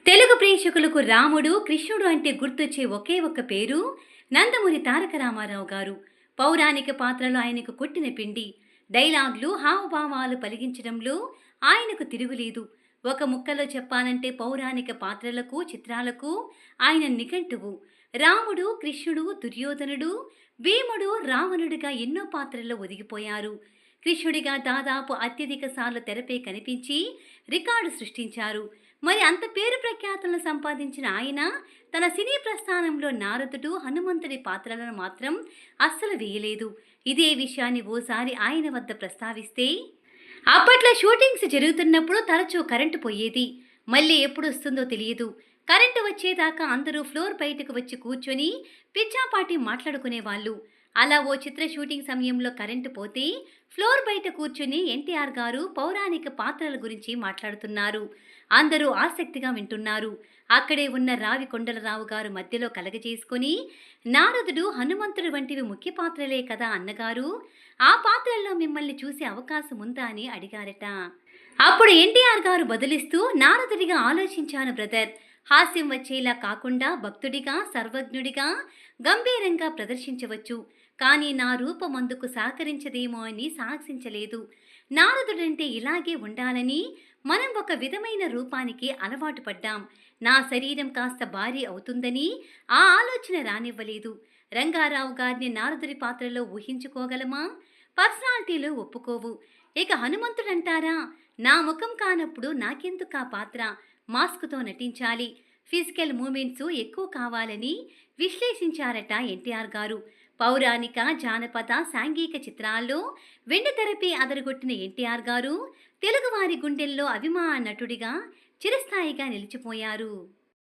తెలుగు ప్రేక్షకులకు రాముడు, కృష్ణుడు అంటే గుర్తొచ్చే ఒకే ఒక్క పేరు నందమూరి తారక రామారావు గారు. పౌరాణిక పాత్రలు ఆయనకు కొట్టిన పిండి. డైలాగ్‌లు, హావభావాలు పలికించడంలో ఆయనకు తిరుగులేదు. ఒక ముక్కలో చెప్పాలంటే పౌరాణిక పాత్రలకు, చిత్రాలకు ఆయన నిఘంటువు. రాముడు, కృష్ణుడు, దుర్యోధనుడు, భీముడు, రావణుడిగా ఎన్నో పాత్రల్లో ఒదిగిపోయారు. కృష్ణుడిగా దాదాపు అత్యధిక సార్లు తెరపై కనిపించి రికార్డు సృష్టించారు. మరి అంత పేరు ప్రఖ్యాతులను సంపాదించిన ఆయన తన సినీ ప్రస్థానంలో నారదుడు, హనుమంతుడి పాత్రలను మాత్రం అస్సలు వేయలేదు. ఇదే విషయాన్ని ఓసారి ఆయన వద్ద ప్రస్తావిస్తే, అప్పట్లో షూటింగ్స్ జరుగుతున్నప్పుడు తరచూ కరెంటు పోయేది. మళ్ళీ ఎప్పుడొస్తుందో తెలియదు. కరెంటు వచ్చేదాకా అందరూ ఫ్లోర్ బయటకు వచ్చి కూర్చొని పిచ్చాపాటి మాట్లాడుకునేవాళ్ళు. అలా ఓ చిత్ర షూటింగ్ సమయంలో కరెంటు పోతే ఫ్లోర్ బయట కూర్చుని ఎన్టీఆర్ గారు పౌరాణిక పాత్రల గురించి మాట్లాడుతున్నారు. అందరూ ఆసక్తిగా వింటున్నారు. అక్కడే ఉన్న రావి కొండలరావు గారు మధ్యలో కలగజేసుకొని, నారదుడు, హనుమంతుడు వంటివి ముఖ్య పాత్రలే కదా అన్నగారు, ఆ పాత్రల్లో మిమ్మల్ని చూసే అవకాశం ఉందా అని అడిగారట. అప్పుడు ఎన్టీఆర్ గారు బదులిస్తూ, నారదుడిగా ఆలోచించాను బ్రదర్. హాస్యం వచ్చేలా కాకుండా భక్తుడిగా, సర్వజ్ఞుడిగా, గంభీరంగా ప్రదర్శించవచ్చు. కానీ నా రూపం అందుకు సహకరించదేమో అని సాహసించలేదు. నారదుడంటే ఇలాగే ఉండాలని మనం ఒక విధమైన రూపానికి అలవాటు పడ్డాం. నా శరీరం కాస్త భారీ అవుతుందని ఆ ఆలోచన రానివ్వలేదు. రంగారావు గారిని నారదుడి పాత్రలో ఊహించుకోగలమా? పర్సనాలిటీలో ఒప్పుకోవు. ఇక హనుమంతుడంటారా? నా ముఖం కానప్పుడు నాకెందుకు ఆ పాత్ర? మాస్క్తో నటించాలి, ఫిజికల్ మూమెంట్స్ ఎక్కువ కావాలని విశ్లేషించారట ఎన్టీఆర్ గారు. పౌరాణిక, జానపద, సాంఘిక చిత్రాల్లో వెండితెరపై అదరగొట్టిన ఎన్టీఆర్ గారు తెలుగువారి గుండెల్లో అభిమాన నటుడిగా చిరస్థాయిగా నిలిచిపోయారు.